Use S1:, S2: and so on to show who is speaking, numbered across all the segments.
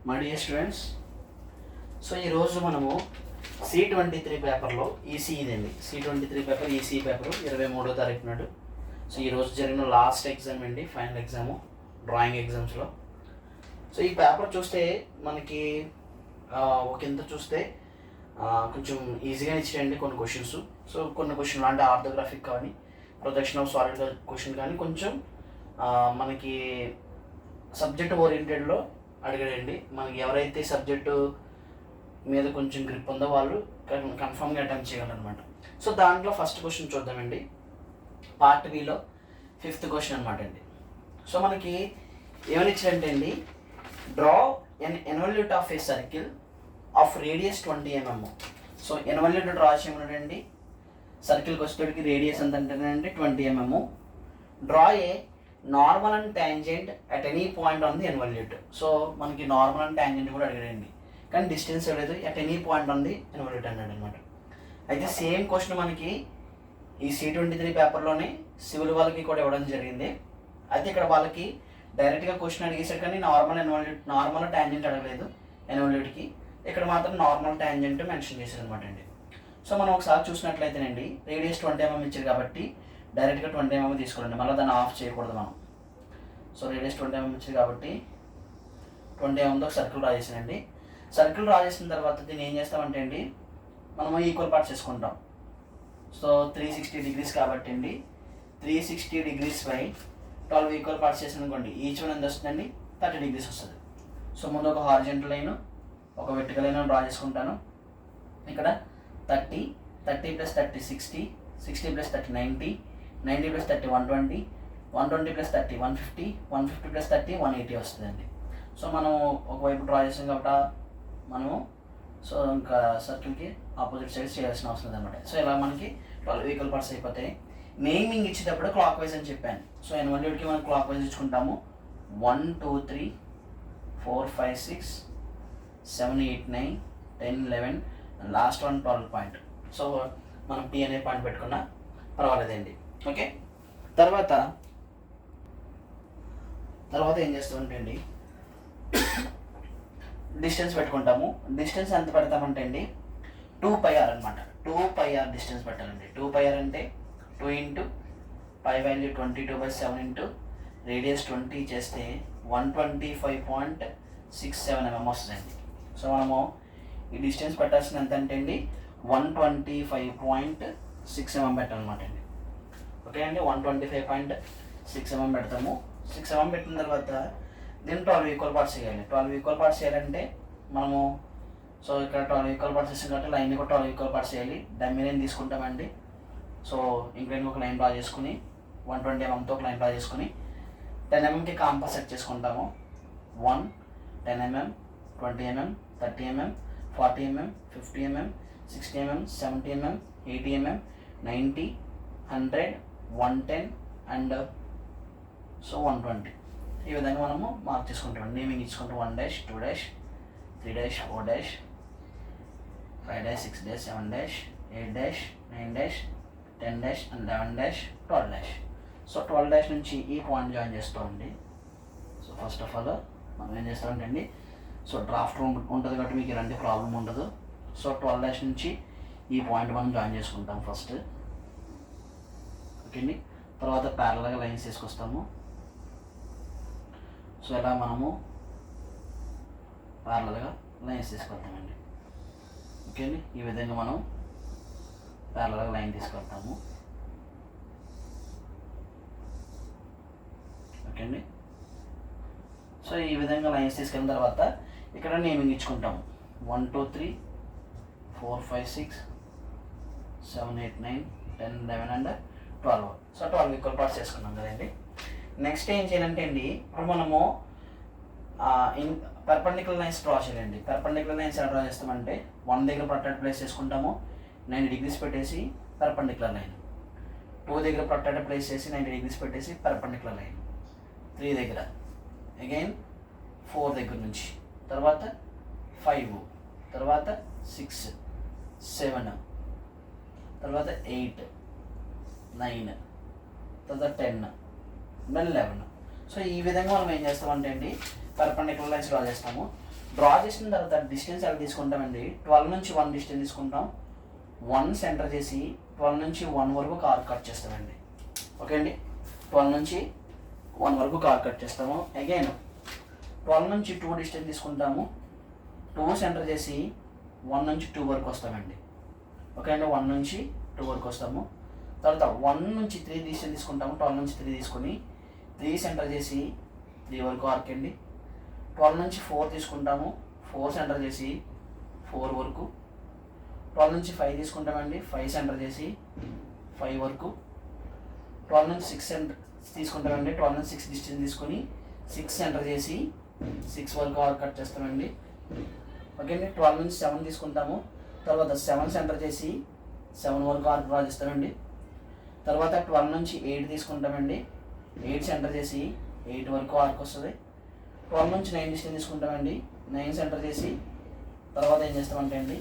S1: My dear students, so ఈరోజు మనము C23 పేపర్లో ఈసీ ఇదండి. C23 పేపర్ ఈసీ పేపర్ 23వ తారీఖు నాడు. సో ఈరోజు జరిగిన లాస్ట్ ఎగ్జామ్ అండి, ఫైనల్ ఎగ్జాము డ్రాయింగ్ ఎగ్జామ్స్లో. సో ఈ పేపర్ చూస్తే మనకి ఒక ఇంత చూస్తే కొంచెం ఈజీగా ఇచ్చేయండి కొన్ని క్వశ్చన్స్. సో కొన్ని క్వశ్చన్లు అంటే ఆర్థోగ్రాఫిక్ కానీ ప్రొజెక్షన్ ఆఫ్ సాలిడ్ క్వశ్చన్ కానీ కొంచెం మనకి సబ్జెక్ట్ ఓరియంటెడ్లో అడిగాడండి. మనకి ఎవరైతే సబ్జెక్టు మీద కొంచెం గ్రిప్ ఉందో వాళ్ళు కన్ఫామ్గా అటెంప్ట్ చేయాలన్నమాట. సో దాంట్లో ఫస్ట్ క్వశ్చన్ చూద్దామండి. పార్ట్ బిలో 5th క్వశ్చన్ అనమాట అండి. సో మనకి ఏమని ఇచ్చారంటే అండి, draw an involute of a circle of radius 20 mm. So involute draw చేయమన్నాడండి. సర్కిల్కి వచ్చేటికి రేడియస్ ఎంత అంటేనండి 20 mm. Draw a normal and tangent at any point on the involute. So మనకి నార్మల్ అండ్ ట్యాంజెంట్ కూడా అడిగాడండి, కానీ డిస్టెన్స్ ఇవ్వలేదు. At any point on the involute అన్నాడు అనమాట. అయితే సేమ్ క్వశ్చన్ మనకి ఈ C23 పేపర్లోనే సివిల్ వాళ్ళకి కూడా ఇవ్వడం జరిగింది. అయితే ఇక్కడ వాళ్ళకి డైరెక్ట్గా క్వశ్చన్ అడిగేసాడు, కానీ నార్మల్ ట్యాంజెంట్ అడగలేదు ఇన్వాల్యూట్కి. ఇక్కడ మాత్రం నార్మల్ ట్యాంజెంట్ మెన్షన్ చేశారు అనమాట అండి. సో మనం ఒకసారి చూసినట్లయితేనండి, రేడియస్ 20 mm ఇచ్చారు కాబట్టి డైరెక్ట్గా 20 mm తీసుకోండి, మళ్ళీ దాన్ని ఆఫ్ చేయకూడదు మనం. సో రేడియస్ 20 mm ఇచ్చారు కాబట్టి 20 mmతో ఒక సర్కిల్ డ్రా చేసానండి. సర్కిల్ డ్రా చేసిన తర్వాత దీన్ని ఏం చేస్తామంటే అండి, మనము ఈక్వల్ పార్ట్స్ చేసుకుంటాం. సో 360 degrees కాబట్టి అండి 360 degrees బై 12 ఈక్వల్ పార్ట్స్ చేసాను అనుకోండి. ఈచ్ వన్ ఎంత వస్తుందండి 30 degrees వస్తుంది. సో ముందు ఒక హారిజెంటల్ లైన్, ఒక వెర్టికల్ లైన్ డ్రా చేసుకుంటాను. ఇక్కడ 30 + 30 60, 60 + 30 90, 90 + 30 120, 120 + 30 150, 150 + 30 180 వస్తుందండి. సో మనం ఒకవైపు డ్రా చేసాం కాబట్టి మనము సో ఇంకా సర్కిల్కి ఆపోజిట్ సైడ్ చేయాల్సిన అవసరం లేదన్నమాట. సో ఇలా మనకి 12 ఈక్వల్ పార్ట్స్ అయిపోతాయి. నేమింగ్ ఇచ్చేటప్పుడు క్లాక్ వైజ్ అని చెప్పాను. సో ఇన్వాల్యూట్కి మనం clock wise ఇచ్చుకుంటాము. 1 2 3 4 5 6 7 8 9 10 11 last one 12 point. So మనం P అనే పాయింట్ పెట్టుకున్నా పర్వాలేదండి. ఓకే, తర్వాత ఏం చేస్తామంటే అండి, డిస్టెన్స్ పెట్టుకుంటాము. డిస్టెన్స్ ఎంత పెడతామంటే అండి 2πr అనమాట. 2πr డిస్టెన్స్ పెట్టాలండి. 2πr అంటే 2 × π వాల్యూ 22/7 ఇంటూ రేడియస్ 20 చేస్తే 125.67 mm వస్తుందండి. సో మనము ఈ డిస్టెన్స్ పెట్టాల్సిన ఎంత అంటే అండి 125.6 mm పెట్టాలన్నమాట అండి. ఓకే అండి, 125.6 mm పెడతాము. 6 mm పెట్టిన తర్వాత దీన్ని 12 ఈక్వల్ పార్ట్స్ చేయాలి. 12 ఈక్వల్ పార్ట్స్ చేయాలంటే మనము సో ఇక్కడ 12 ఈక్వల్ పార్ట్స్ చేసాం కాబట్టి లైన్ కూడా 12 ఈక్వల్ పార్ట్స్ చేయాలి. డమ్మీ లైన్ తీసుకుంటామండి. సో ఇంక్లైన్ ఒక లైన్ డ్రా చేసుకుని 120 mmతో ఒక లైన్ డ్రా చేసుకుని 10 mmకి కాంపాస్ సెట్ చేసుకుంటాము. 1 10 mm 20 mm 30 mm 40 mm 50 mm 60 mm 70 mm 80 mm 90 100 110 and so 120. ఈ విధంగా మనము మార్క్ చేసుకుంటాం. నేమింగ్ ఇచ్చుకుంటాం 1 dash 2 dash 3 dash 4 dash 5 dash 6 dash 7 dash 8 dash 9 dash 10 dash and 11 dash 12 dash. So 12 dash నుంచి ఈ point join చేస్తామండి. So first of all మనం ఏం చేస్తామంటే అండి, సో డ్రాఫ్ట్ ఉంటుంది కాబట్టి మీకు ఎలాంటి ప్రాబ్లం ఉండదు. సో 12 డాష్ నుంచి ఈ పాయింట్ మనం జాయిన్ చేసుకుంటాం ఫస్ట్. ఓకే అండి, తర్వాత ప్యారలల్గా లైన్స్ తీసుకొస్తాము. సో ఇలా మనము ప్యారలల్గా లైన్స్ తీసుకొస్తామండి. ఓకే అండి, ఈ విధంగా మనం ప్యారలల్గా లైన్ తీసుకొస్తాము. ఓకే అండి, సో ఈ విధంగా లైన్స్ తీసుకెళ్ళిన తర్వాత ఇక్కడ naming ఇచ్చుకుంటాము. 1 2 3 4 5 6 7 8 9 10 11 and 12. So 12 equal parts చేసుకున్నాం కదండి. నెక్స్ట్ ఏం చేయాలంటే అండి, ఇప్పుడు మనము పర్పెండిక్యులర్ లైన్స్ డ్రా చేయాలండి. పర్పెండిక్యులర్ లైన్స్ ఎలా డ్రా చేస్తామంటే 1 దగ్గర ప్రొటెక్ట్ ప్లేస్ చేసుకుంటాము, 90 degrees పెట్టేసి పర్పెండిక్యులర్ లైన్. 2 దగ్గర ప్రొటెక్ట్ ప్లేస్ చేసి 90 degrees పెట్టేసి పర్పెండిక్యులర్ లైన్. 3 దగ్గర అగైన్ 4 దగ్గర నుంచి, తర్వాత 5, తర్వాత 6 7, తర్వాత 8 9, తర్వాత 10 మళ్ళీ 11. సో ఈ విధంగా మనం ఏం చేస్తామంటే అండి పర్పెండిక్యులర్ లైన్స్ డ్రా చేస్తాము. డ్రా చేసిన తర్వాత డిస్టెన్స్ ఎలా తీసుకుంటామండి, 12 నుంచి 1 డిస్టెన్స్ తీసుకుంటాం. 1 సెంటర్ చేసి 12 నుంచి 1 వరకు కార్ కట్ చేస్తామండి. ఓకే అండి, 12 నుంచి 1 వరకు కార్ కట్ చేస్తాము. అగైన్ 12 నుంచి 2 డిస్టెన్స్ తీసుకుంటాము. 2 సెంటర్ చేసి 1 నుంచి 2 వరకు వస్తామండి. ఓకే అండి, 1 నుంచి 2 వరకు వస్తాము. తర్వాత 1 నుంచి 3 డిస్టెన్స్ తీసుకుంటాము. 12 నుంచి 3 తీసుకొని 3 సెంటర్ చేసి 3 వరకు ఆర్క్ అండి. 12 నుంచి 4 తీసుకుంటాము. 4 సెంటర్ చేసి 4 వరకు. 12 నుంచి 5 తీసుకుంటామండి. 5 సెంటర్ చేసి 5 వరకు. 12 నుంచి 6 సెంటర్ తీసుకుంటామండి. 12 నుంచి 6 డిస్టెన్స్ తీసుకొని 6 సెంటర్ చేసి 6 వరకు ఆర్క్ కట్ చేస్తామండి. ఓకే అండి, 12 నుంచి 7 తీసుకుంటాము. తర్వాత 7 సెంటర్ చేసి 7 వరకు ఆర్క్ డ్రా చేస్తామండి. తర్వాత 12 నుంచి 8 తీసుకుంటామండి. 8 సెంటర్ చేసి 8 వరకు ఆర్క్ వస్తుంది. 12 నుంచి 9 డిస్టెన్స్ తీసుకుంటామండి. 9 సెంటర్ చేసి తర్వాత ఏం చేస్తామంటే అండి,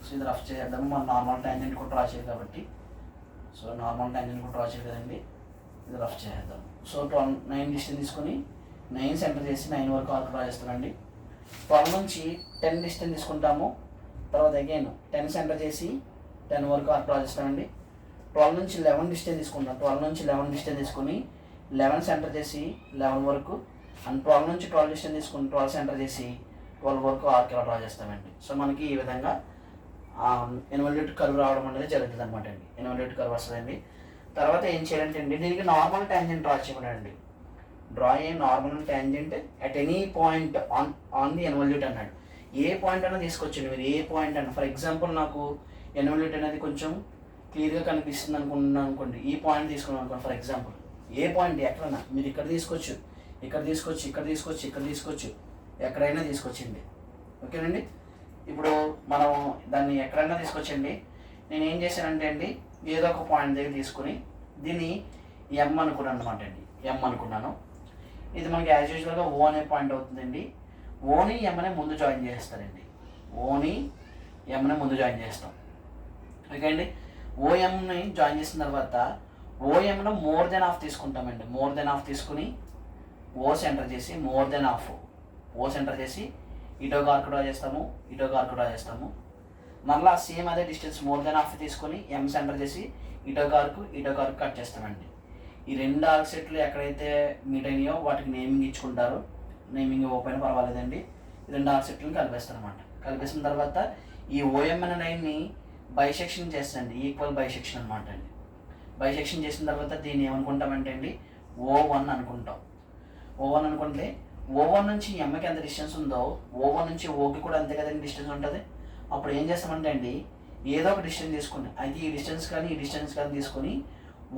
S1: సో ఇది రఫ్ చేద్దాము. మన నార్మల్ ట్యాంజెంట్ కూడా డ్రా చేయాలి కాబట్టి, సో నార్మల్ ట్యాంజెంట్ కూడా డ్రా చేయాలి కదండి, ఇది రఫ్ చేద్దాం. సో 9 డిస్టెన్స్ తీసుకొని 9 సెంటర్ చేసి 9 వరకు ఆర్క్ డ్రా చేస్తామండి. 12 నుంచి 10 డిస్టెన్స్ తీసుకుంటాము. తర్వాత అగైన్ 10 సెంటర్ చేసి 10 వరకు ఆర్క్ డ్రా చేస్తామండి. 12 నుంచి 11 డిస్టెన్స్ తీసుకుంటాం. 12 నుంచి 11 డిస్టెన్స్ తీసుకొని 11 సెంటర్ చేసి 11 వరకు, అండ్ 12 నుంచి 12 డిస్టెన్స్ తీసుకుని 12 సెంటర్ చేసి 12 వరకు ఆర్క్ డ్రా చేస్తామండి. సో మనకి ఈ విధంగా ఇన్వల్యూట్ కర్వ్ రావడం అనేది జరుగుతుంది అనమాట అండి. ఇన్వల్యూట్ కర్వ్ వస్తుందండి. తర్వాత ఏం చేయాలంటే అండి, దీనికి నార్మల్ ట్యాంజెంట్ డ్రా చేయమనండి. Draw a normal tangent at any point on the involute అన్నాడు. ఏ పాయింట్ అయినా తీసుకొచ్చండి మీరు, ఏ పాయింట్ అన్న. ఫర్ ఎగ్జాంపుల్ నాకు ఇన్వల్యూట్ అనేది కొంచెం క్లియర్గా కనిపిస్తుంది అనుకుంటున్నాను అనుకోండి, ఈ పాయింట్ తీసుకున్నాను అనుకోండి. ఫర్ ఎగ్జాంపుల్ ఏ పాయింట్ ఎక్కడన్నా మీరు ఇక్కడ తీసుకోవచ్చు, ఇక్కడ తీసుకోవచ్చు, ఇక్కడ తీసుకోవచ్చు, ఇక్కడ తీసుకోవచ్చు, ఎక్కడైనా తీసుకొచ్చండి. ఓకేనండి, ఇప్పుడు మనం దాన్ని ఎక్కడైనా తీసుకొచ్చండి. నేను ఏం చేశానంటే అండి, ఏదో ఒక పాయింట్ దగ్గర తీసుకుని దీన్ని ఎం అనుకున్నాను అనమాట అండి. ఎం అనుకున్నాను. ఇది మనకి యాజ్ యూజువల్గా ఓ అనే పాయింట్ అవుతుందండి. ఓని ఎంని ముందు జాయిన్ చేస్తారండి. ఓని ఎంని ముందు జాయిన్ చేస్తాం. ఓకే అండి, ఓఎంని జాయిన్ చేసిన తర్వాత ఓఎంలో మోర్ దెన్ హాఫ్ తీసుకుంటామండి. మోర్ దెన్ హాఫ్ తీసుకుని ఓ సెంటర్ చేసి మోర్ దెన్ హాఫ్ ఓ సెంటర్ చేసి ఇటోక ఆర్క్ డ్రా చేస్తాము, ఇటోక ఆర్క్ డ్రా చేస్తాము. మళ్ళీ సేమ్ అదే డిస్టెన్స్ మోర్ దెన్ హాఫ్ తీసుకొని ఎం సెంటర్ చేసి ఇటోక ఆర్క్ కట్ చేస్తామండి. ఈ 2 ఆర్క్ సెట్లు ఎక్కడైతే మీట్ అయినాయో వాటికి నేమింగ్ ఇచ్చుకుంటారు. నేమింగ్ ఓపెన్ పర్వాలేదండి. 2 ఆర్క్ సెట్లను కలిపేస్తారు అనమాట. కలిపేసిన తర్వాత ఈ ఓఎం అనే లైన్ని బైసెక్షన్ చేస్తాండి. ఈక్వల్ బైసెక్షన్ అనమాట అండి. బైసెక్షన్ చేసిన తర్వాత దీన్ని ఏమనుకుంటామంటే అండి, O1 అనుకుంటాం. O1 అనుకుంటే O1 నుంచి ఎంకి ఎంత డిస్టెన్స్ ఉందో O1 నుంచి ఓకి కూడా అంతే కదండి డిస్టెన్స్ ఉంటుంది. అప్పుడు ఏం చేస్తామంటే అండి, ఏదో ఒక డిస్టెన్స్ తీసుకుని, అయితే ఈ డిస్టెన్స్ కానీ ఈ డిస్టెన్స్ కానీ తీసుకొని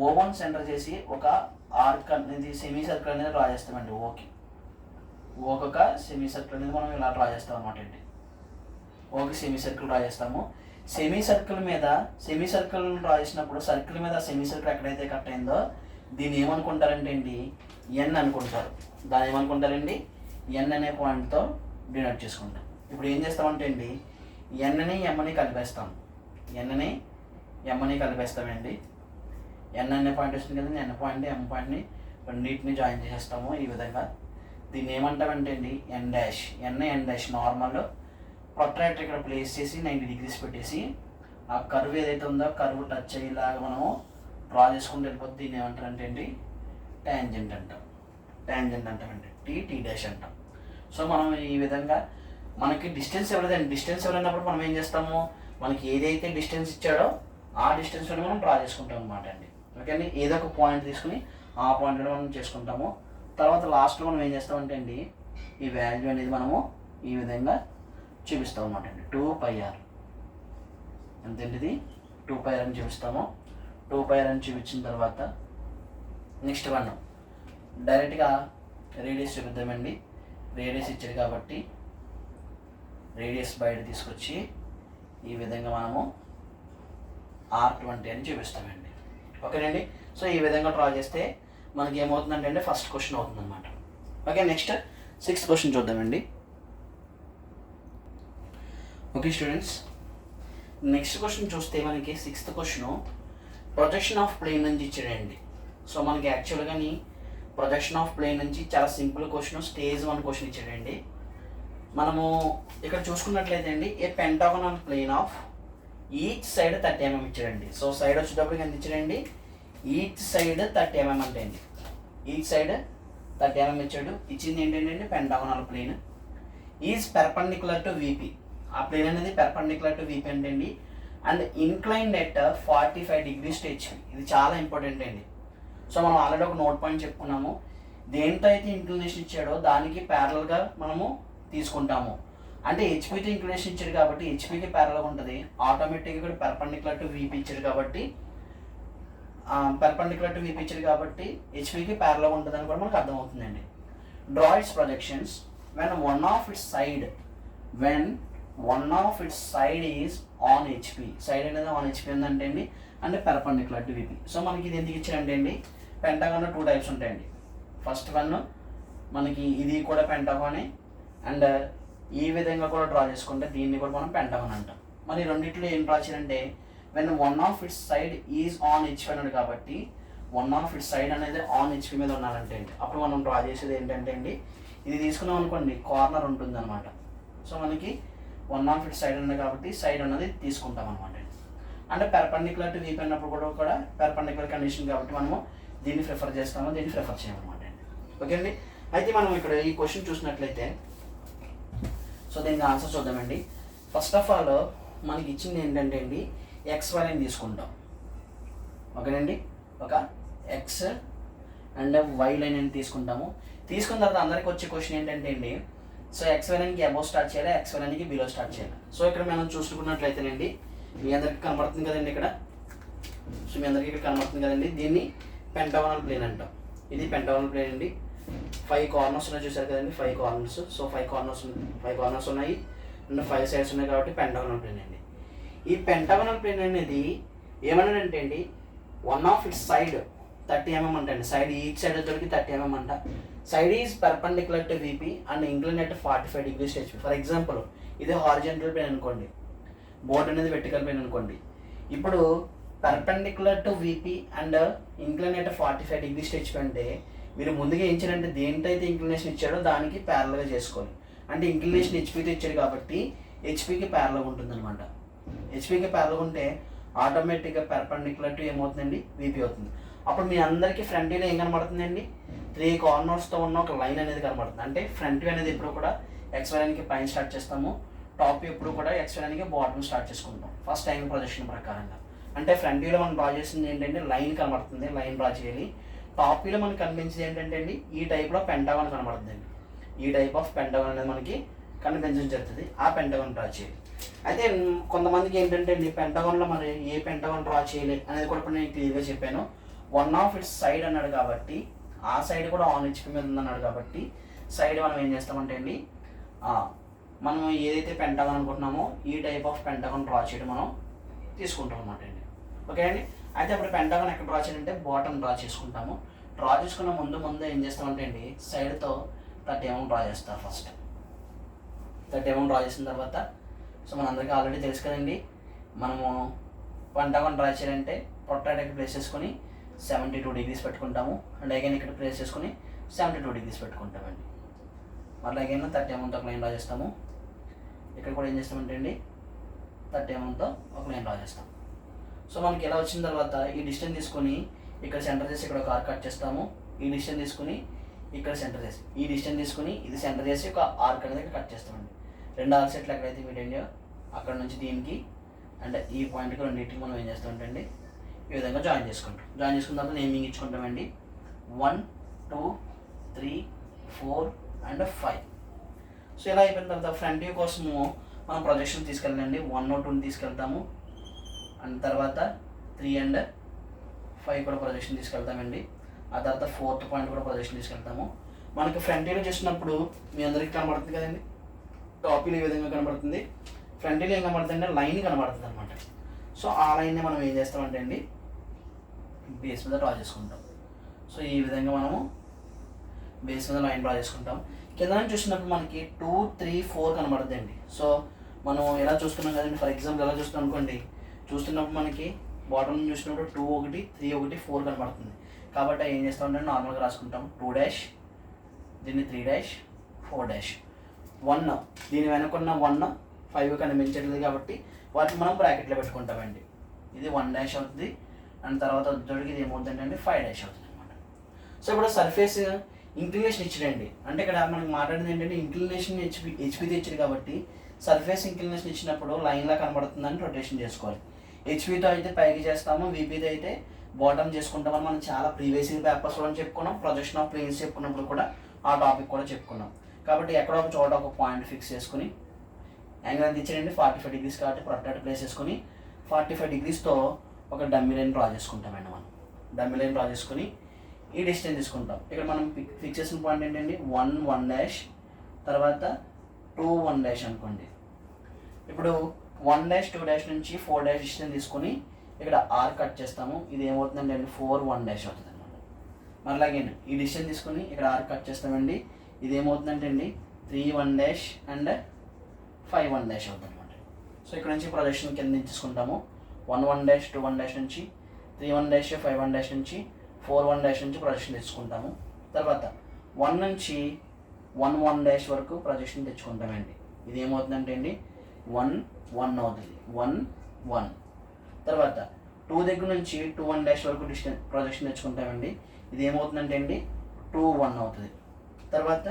S1: O1 సెంటర్ చేసి ఒక ఆర్క్ అనేది సెమీ సర్కిల్ అనేది డ్రా చేస్తామండి. ఓకి ఒక సెమీ సర్కిల్ అనేది మనం ఇలా డ్రా చేస్తాం అనమాట అండి. ఓకే, సెమీ సర్కిల్ డ్రా చేస్తాము. సెమీ సర్కిల్ మీద సెమీ సర్కిల్ డ్రా చేసినప్పుడు సర్కిల్ మీద సెమీ సర్కిల్ ఎక్కడైతే కట్ అయిందో దీన్ని ఏమనుకుంటారంటే అండి, ఎన్ అనుకుంటారు. దాన్ని ఏమనుకుంటారండి, ఎన్ అనే పాయింట్తో డినోట్ చేసుకుంటాం. ఇప్పుడు ఏం చేస్తామంటే అండి, ఎన్ని ఎంని కలిపేస్తాం. ఎన్ని ఎంని కలిపేస్తామండి. ఎన్ అనే పాయింట్ వస్తుంది కదండి, ఎన్ పాయింట్ ఎం పాయింట్ని రెండింటిని జాయిన్ చేసేస్తాము. ఈ విధంగా దీన్ని ఏమంటామంటే అండి, ఎన్ డాష్ నార్మల్ ప్రొట్రాక్టర్ ఇక్కడ ప్లేస్ చేసి 90 డిగ్రీస్ పెట్టేసి ఆ కర్వ్ ఏదైతే ఉందో కర్వ్ టచ్ అయ్యేలాగా మనము డ్రా చేసుకుంటూ వెళ్ళిపోతే దీన్ని ఏమంటారంటే అండి, ట్యాంజెంట్ అంటామండి. టీ డాష్ అంటాం. సో మనం ఈ విధంగా మనకి డిస్టెన్స్ ఇవ్వలేదండి. డిస్టెన్స్ ఇవ్వలేనప్పుడు మనం ఏం చేస్తాము, మనకి ఏదైతే డిస్టెన్స్ ఇచ్చాడో ఆ డిస్టెన్స్లో మనం డ్రా చేసుకుంటాం అనమాట అండి. ఓకే అండి, ఏదో ఒక పాయింట్ తీసుకుని ఆ పాయింట్లో మనం చేసుకుంటాము. తర్వాత లాస్ట్లో మనం ఏం చేస్తామంటే అండి, ఈ వాల్యూ అనేది మనము ఈ విధంగా చూపిస్తాం అనమాట అండి. 2πr ఎంతండి, ఇది 2πr అని చూపిస్తాము. 2πr అని చూపించిన తర్వాత నెక్స్ట్ వన్ డైరెక్ట్గా రేడియస్ చూపిద్దామండి. రేడియస్ ఇచ్చాడు కాబట్టి రేడియస్ బయట తీసుకొచ్చి ఈ విధంగా మనము R20 అని చూపిస్తామండి. ఓకేనండి, సో ఈ విధంగా డ్రా చేస్తే మనకి ఏమవుతుందంటే అండి, ఫస్ట్ క్వశ్చన్ అవుతుంది అనమాట. ఓకే, నెక్స్ట్ 6th క్వశ్చన్ చూద్దామండి. ఓకే స్టూడెంట్స్, నెక్స్ట్ క్వశ్చన్ చూస్తే మనకి 6th question projection of plane నుంచి ఇచ్చాడండి. సో మనకి యాక్చువల్గాని ప్రొజెక్షన్ ఆఫ్ ప్లేన్ నుంచి చాలా సింపుల్ క్వశ్చన్, స్టేజ్ 1 క్వశ్చన్ ఇచ్చాడండి. మనము ఇక్కడ చూసుకున్నట్లయితే అండి a pentagonal plane of each side 30 mm ఇచ్చాడండి. సో సైడ్ వచ్చేటప్పటికి ఎంత ఇచ్చాడండి, ఈచ్ సైడ్ 30 mm అంటే అండి, ఈచ్ సైడ్ 30 mm ఇచ్చాడు. ఇచ్చింది ఏంటంటే pentagonal plane is perpendicular to VP. ఆ ప్లేన్ అనేది పెర్పెండిక్యులర్ టు వీపీ అంటే అండి and inclined at 45 degrees to HP. ఇది చాలా ఇంపార్టెంట్ అండి. సో మనం ఆల్రెడీ ఒక నోట్ పాయింట్ చెప్పుకున్నాము, దేంతో అయితే ఇంక్లినేషన్ ఇచ్చాడో దానికి ప్యారలల్గా మనము తీసుకుంటాము. అంటే హెచ్పీతో ఇంక్లినేషన్ ఇచ్చాడు కాబట్టి హెచ్పీకి ప్యారలల్గా ఉంటుంది, ఆటోమేటిక్గా కూడా పెర్పెండిక్యులర్ టు వీపీ ఇచ్చాడు కాబట్టి హెచ్పీకి ప్యారలల్గా ఉంటుందని కూడా మనకు అర్థమవుతుందండి. Draw it's projections when one of its side is on HP. Side అనేది ఆన్ హెచ్పి ఉందంటే అండి అంటే పెర్పెండిక్యులర్ టు వీపీ. సో మనకి ఇది ఎందుకు ఇచ్చారంటే అండి, పెంటాగాన్లో 2 types ఉంటాయండి. ఫస్ట్ వన్ మనకి ఇది కూడా పెంటాగానే అండ్ ఈ విధంగా కూడా డ్రా చేసుకుంటే దీన్ని కూడా మనం పెంటాగాన్ అంటాం. మరి రెండిట్లో ఏం డ్రా చేయాలంటే when one of its side is on HP అన్నాడు కాబట్టి one of its side అనేది ఆన్ హెచ్పి మీద ఉన్నారంటే అండి అప్పుడు మనం డ్రా చేసేది ఏంటంటే అండి, ఇది తీసుకున్నాం అనుకోండి కార్నర్ ఉంటుంది అనమాట. సో మనకి one of its side ఉంది కాబట్టి సైడ్ అన్నది తీసుకుంటాం అనమాట. అంటే పెర్పెండిక్యులర్ టు వీపీ అన్నప్పుడు కూడా పెర్పెండిక్యులర్ కండిషన్ కాబట్టి మనము దీన్ని ప్రిఫర్ చేస్తాము, దీన్ని ప్రిఫర్ చేయమన్నమాట అండి. ఓకే అండి. అయితే మనం ఇక్కడ ఈ క్వశ్చన్ చూసినట్లయితే సో దీనికి ఆన్సర్ చూద్దామండి. ఫస్ట్ ఆఫ్ ఆల్ మనకి ఇచ్చింది ఏంటంటే అండి ఎక్స్ వాల్యూని తీసుకుంటాం. ఓకేనండి, ఒక ఎక్స్ అండ్ వై లైన్ అని తీసుకుంటాము. తీసుకున్న తర్వాత అందరికి వచ్చే క్వశ్చన్ ఏంటంటే అండి, సో ఎక్స్ వాల్యూకి అబౌవ్ స్టార్ట్ చేయాలి, ఎక్స్ వాల్యూకి బిలో స్టార్ట్ చేయాలి. సో ఇక్కడ మనం చూసుకున్నట్లయితేనండి మీ అందరికి కనబడుతుంది కదండి ఇక్కడ, సో మీ అందరికీ ఇక్కడ కనబడుతుంది కదండి, దీన్ని పెంటాగోనల్ ప్లేన్ అంటాం. ఇది పెంటాగోనల్ ప్లేన్ అండి. 5 కార్నర్స్ ఉన్నాయి చూసారు కదండి, 5 కార్నర్స్. సో 5 కార్నర్స్ ఉన్నాయి అండ్ 5 sides ఉన్నాయి కాబట్టి పెంటాగోనల్ ప్లేన్ అండి. ఈ పెంటాగోనల్ ప్లేన్ అనేది ఏమన్నాడంటే అండి one of its side 30 mm అంటండి, సైడ్ ఈచ్ సైడ్ వచ్చేసరికి 30 mm అంట. Side is perpendicular to VP and incline at 45 degrees to HP. For example ఇది హారిజంటల్ ప్లేన్ అనుకోండి, బోర్డ్ అనేది వెర్టికల్ ప్లేన్ అనుకోండి. ఇప్పుడు perpendicular to VP and incline at 45 degrees to HP అంటే మీరు ముందుగా ఏం చేయాలంటే దేంతో అయితే ఇంక్లినేషన్ ఇచ్చాడో దానికి ప్యారలల్గా చేసుకోవాలి. అంటే ఇంక్లినేషన్ హెచ్పీతో ఇచ్చాడు కాబట్టి హెచ్పీకి ప్యారలల్గా ఉంటుంది అనమాట. హెచ్పీకి ప్యారలల్గా ఉంటే ఆటోమేటిక్గా పెర్పెండిక్యులర్ టు ఏమవుతుందండి, వీపీ అవుతుంది. అప్పుడు మీ అందరికీ ఫ్రంట్ వ్యూలో ఏం కనబడుతుందండి, 3 కార్నర్స్తో ఉన్న ఒక లైన్ అనేది కనబడుతుంది. అంటే ఫ్రంట్ వ్యూ అనేది ఎప్పుడు కూడా ఎక్స్ వాల్యూకి పైన స్టార్ట్ చేస్తాము, టాప్ వ్యూ ఎప్పుడు కూడా ఎక్స్ వాల్యూకి బాటమ్ స్టార్ట్ చేసుకుంటాం ఫస్ట్ యాంగిల్ ప్రొజెక్షన్ ప్రకారంగా. అంటే ఫ్రంట్ వ్యూలో మనం డ్రా చేసింది ఏంటంటే లైన్ కనబడుతుంది, లైన్ డ్రా చేయాలి. టాప్ వ్యూలో మనకి కనిపించేది ఏంటంటే అండి ఈ టైప్లో పెంటాగోన్ కనబడుతుందండి. ఈ టైప్ ఆఫ్ పెంటాగోన్ అనేది మనకి కనిపించడం జరుగుతుంది, ఆ పెంటాగోన్ డ్రా చేయాలి. అయితే కొంతమందికి ఏంటంటే అండి పెంటాగోన్లో మరి ఏ పెంటాగోన్ డ్రా చేయాలి అనేది కూడా ఇప్పుడు నేను క్లియర్గా చెప్పాను. one of its side అన్నాడు కాబట్టి ఆ సైడ్ కూడా ఆన్ హెచ్పి మీద ఉందన్నాడు కాబట్టి సైడ్ మనం ఏం చేస్తామంటే అండి మనం ఏదైతే పెంటాగోన్ అనుకుంటున్నామో ఈ టైప్ ఆఫ్ పెంటాగోన్ డ్రా చేయడం మనం తీసుకుంటాం అన్నమాట అండి. ఓకే అండి. అయితే అప్పుడు పెంటాగోన్ ఎక్కడ డ్రా చేయాలంటే బాటమ్ డ్రా చేసుకుంటాము. డ్రా చేసుకున్న ముందు ఏం చేస్తామంటే అండి సైడ్తో 30 mm డ్రా చేస్తారు. ఫస్ట్ 30 mm డ్రా చేసిన తర్వాత సో మనందరికీ ఆల్రెడీ తెలుసు కదండి, మనము పెంటాగోన్ డ్రా చేయాలంటే ప్రొట్రాక్టర్ ప్లేస్ చేసుకొని 72 degrees పెట్టుకుంటాము అండ్ అగైన్ ఇక్కడ ప్లేస్ చేసుకుని 72 degrees పెట్టుకుంటామండి. మళ్ళీ అగైన్ 30 mm ఒక లైన్ డ్రా చేస్తాము. ఇక్కడ కూడా ఏం చేస్తామంటే అండి 30 mm ఒక లైన్ డ్రా చేస్తాం. సో మనకి ఇలా వచ్చిన తర్వాత ఈ డిస్టెన్స్ తీసుకొని ఇక్కడ సెంటర్ చేసి ఇక్కడ ఒక ఆర్క్ కట్ చేస్తాము. ఈ డిస్టెన్స్ తీసుకుని ఇక్కడ సెంటర్ చేసి ఈ డిస్టెన్స్ తీసుకుని ఇది సెంటర్ చేసి ఒక ఆర్క్ అనేది కట్ చేస్తామండి. 2 ఆర్క్ సెట్లు ఎక్కడైతే మీట్ అయ్యో అక్కడ నుంచి దీనికి అండ్ ఈ పాయింట్కి రెండింటికి మనం ఏం చేస్తామంటే అండి ఈ విధంగా జాయిన్ చేసుకుంటాం. జాయిన్ చేసుకున్న తర్వాత నేమింగ్ ఇచ్చుకుంటామండి 1 2 3 4 and 5. సో ఇలా అయిపోయిన తర్వాత ఫ్రంట్ వ్యూ కోసము మనం ప్రొజెక్షన్ తీసుకెళ్ళండి 1 or 2 తీసుకెళ్తాము అండ్ తర్వాత 3 and 5 కూడా ప్రొజెక్షన్ తీసుకెళ్తామండి. ఆ తర్వాత 4th పాయింట్ కూడా ప్రొజెక్షన్ తీసుకెళ్తాము. మనకి ఫ్రంట్ వ్యూలో చేసినప్పుడు మీ అందరికీ కనబడుతుంది కదండి, టాప్ వ్యూ ఈ విధంగా కనబడుతుంది, ఫ్రంట్ వ్యూలో ఏం కనబడుతుంది అంటే లైన్ కనబడుతుంది అనమాట. సో ఆ లైన్ని మనం ఏం చేస్తామంటే అండి బేస్ మీద డ్రా చేసుకుంటాం. సో ఈ విధంగా మనము బేస్ మీద లైన్ డ్రా చేసుకుంటాం. కింద నుంచి చూసినప్పుడు మనకి 2 3 4 కనబడుతుంది అండి. సో మనం ఎలా చూస్తున్నాం కదండి, ఫర్ ఎగ్జాంపుల్ ఎలా చూస్తున్నాం అనుకోండి, చూస్తున్నప్పుడు మనకి బాటమ్ నుంచి చూసినప్పుడు 2 1 3 1 4 కనబడుతుంది. కాబట్టి ఏం చేస్తామంటే నార్మల్గా రాసుకుంటాం 2 డాష్, దీన్ని 3 డాష్ 4 డాష్. 1 దీని వెనుకున్న 1 5 కనిపించట్లేదు కాబట్టి వాటిని మనం బ్రాకెట్లో పెట్టుకుంటామండి. ఇది 1 అవుతుంది అండ్ తర్వాత వచ్చేటప్పటికి ఇది ఏమవుతుందంటే 5 అవుతుంది అనమాట. సో ఇప్పుడు సర్ఫేస్ ఇంక్లినేషన్ ఇచ్చాడండి, అంటే ఇక్కడ మనకి మాట్లాడింది ఏంటంటే ఇంక్లినేషన్ హెచ్పి తెచ్చాడు కాబట్టి సర్ఫేస్ ఇంక్లినేషన్ ఇచ్చినప్పుడు లైన్లా కనబడుతుందని రొటేషన్ చేసుకోవాలి. హెచ్పితో అయితే పైకి చేస్తాము, వీపీతో అయితే బాటమ్ చేసుకుంటామని మనం చాలా ప్రీవియస్ పేపర్స్లో చెప్పుకున్నాం. ప్రొజెక్షన్ ఆఫ్ ప్లేన్స్ చెప్పుకున్నప్పుడు కూడా ఆ టాపిక్ కూడా చెప్పుకున్నాం. కాబట్టి ఎక్కడో ఒక చోట ఒక పాయింట్ ఫిక్స్ చేసుకుని యాంగిల్ ఎంత ఇచ్చాడండి 45 degrees కాబట్టి ప్రొటెక్ట్ ప్లేస్ చేసుకుని 45 degreesతో ఒక డమ్మీ లైన్ డ్రా చేసుకుంటామండి. మనం డమ్మీ లైన్ డ్రా చేసుకుని ఈ డిస్టెన్స్ తీసుకుంటాం. ఇక్కడ మనం ఫిక్స్ చేసిన పాయింట్ ఏంటండి 1 1 తర్వాత 2 1 అనుకోండి. ఇప్పుడు 1 2 నుంచి 4 డిస్టెన్స్ తీసుకొని ఇక్కడ ఆర్ కట్ చేస్తాము. ఇది ఏమవుతుందండి అండి 4 1 అవుతుంది అనమాట. మరి అలాగే ఈ డిస్టెన్స్ తీసుకొని ఇక్కడ ఆర్ కట్ చేస్తామండి. ఇది ఏమవుతుందంటే అండి 3 1 అండ్ 5 1 అవుతుంది అనమాట. సో ఇక్కడ నుంచి ప్రొజెక్షన్ కింద తీసుకుంటాము. 1 1 2 1 నుంచి 3 1 5 1 నుంచి 4 1 నుంచి ప్రొజెక్షన్ తెచ్చుకుంటాము. తర్వాత 1 నుంచి 1 1 వరకు ప్రొజెక్షన్ తెచ్చుకుంటామండి. ఇది ఏమవుతుందంటే అండి 1 1 అవుతుంది 1 1. తర్వాత 2 దగ్గర నుంచి 2 1 వరకు డిస్టెన్స్ ప్రొజెక్షన్ తెచ్చుకుంటామండి. ఇది ఏమవుతుందంటే అండి 2 1 అవుతుంది. తర్వాత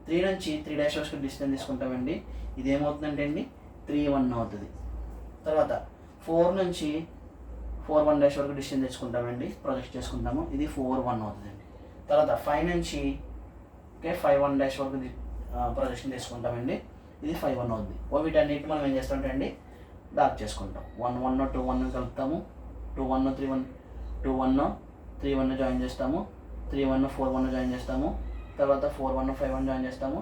S1: 3 నుంచి 3 వరకు డిస్టెన్స్ తీసుకుంటామండి. ఇది ఏమవుతుందంటే అండి 3 1 అవుతుంది. తర్వాత 4 నుంచి 4 1 వరకు డిస్టెన్స్ తెచ్చుకుంటామండి, ప్రొజెక్ట్ చేసుకుంటాము. ఇది 4 1 అవుతుందండి. తర్వాత 5 నుంచి 5 1 వరకు ప్రొజెక్షన్ తీసుకుంటామండి. ఇది 5 1 అవుతుంది. వీటన్నిటిని మనం ఏం చేస్తామంటే అండి డార్క్ చేసుకుంటాం. 1 1 2 1 కలుపుతాము. 2 1 3 1 2 1 3 1 జాయిన్ చేస్తాము. 3 1 4 1 జాయిన్ చేస్తాము. తర్వాత 4 1 5 1 జాయిన్ చేస్తాము.